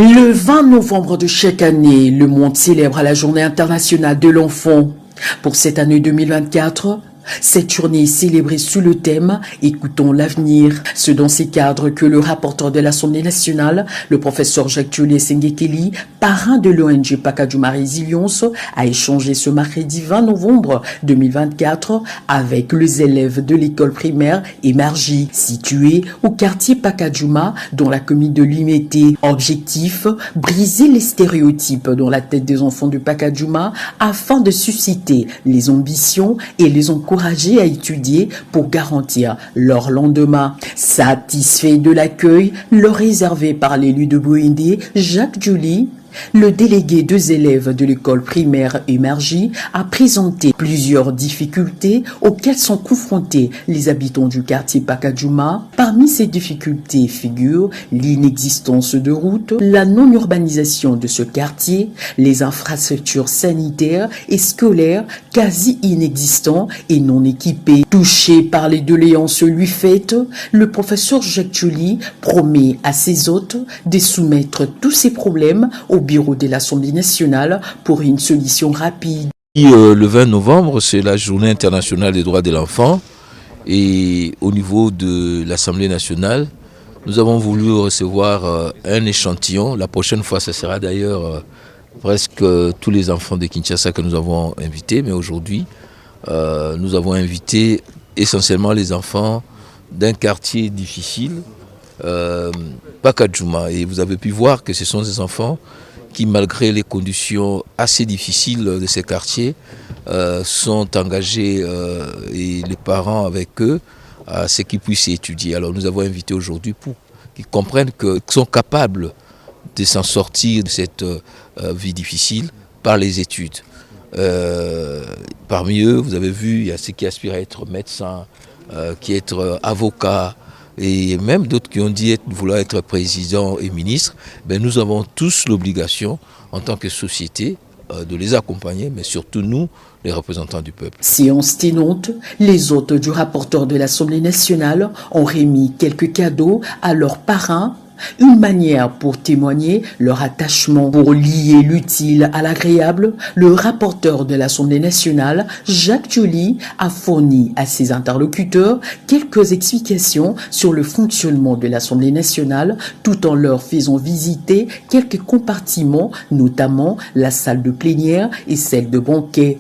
Le 20 novembre de chaque année, le monde célèbre la Journée internationale de l'enfant. Pour cette année 2024, cette journée est célébrée sous le thème « Écoutons l'avenir ». C'est dans ces cadres que le rapporteur de l'Assemblée nationale, le professeur Jacques-Juliet Sengekeli, parrain de l'ONG Pakadjouma Résilience, a échangé ce mercredi 20 novembre 2024 avec les élèves de l'école primaire Emergie, située au quartier Pakadjouma, dans la commune de Limete. Objectif, briser les stéréotypes dans la tête des enfants de Pakadjouma afin de susciter les ambitions et les encourager à étudier pour garantir leur lendemain. Satisfait de l'accueil leur réservé par l'élu de Boindé, Jacques Julie, le délégué des élèves de l'école primaire Emergie a présenté plusieurs difficultés auxquelles sont confrontés les habitants du quartier Pakadjouma. Parmi ces difficultés figurent l'inexistence de routes, la non-urbanisation de ce quartier, les infrastructures sanitaires et scolaires quasi inexistantes et non équipées. Touché par les doléances lui faites, le professeur Jacques Julie promet à ses hôtes de soumettre tous ces problèmes au bureau de l'Assemblée nationale pour une solution rapide. Le 20 novembre, c'est la journée internationale des droits de l'enfant et au niveau de l'Assemblée nationale, nous avons voulu recevoir un échantillon. La prochaine fois, ce sera d'ailleurs presque tous les enfants de Kinshasa que nous avons invités, mais aujourd'hui, nous avons invité essentiellement les enfants d'un quartier difficile, Pakadjouma. Et vous avez pu voir que ce sont des enfants qui, malgré les conditions assez difficiles de ces quartiers, sont engagés et les parents avec eux à ce qu'ils puissent étudier. Alors nous avons invité aujourd'hui pour qu'ils comprennent qu'ils sont capables de s'en sortir de cette vie difficile par les études. Parmi eux, vous avez vu, il y a ceux qui aspirent à être médecins, qui être avocats, et même d'autres qui ont dit vouloir être président et ministre. Ben nous avons tous l'obligation, en tant que société, de les accompagner, mais surtout nous, les représentants du peuple. Séance tenante, les hôtes du rapporteur de l'Assemblée nationale ont remis quelques cadeaux à leurs parrains, une manière pour témoigner leur attachement. Pour lier l'utile à l'agréable, le rapporteur de l'Assemblée nationale, Jacques Julie, a fourni à ses interlocuteurs quelques explications sur le fonctionnement de l'Assemblée nationale, tout en leur faisant visiter quelques compartiments, notamment la salle de plénière et celle de banquet.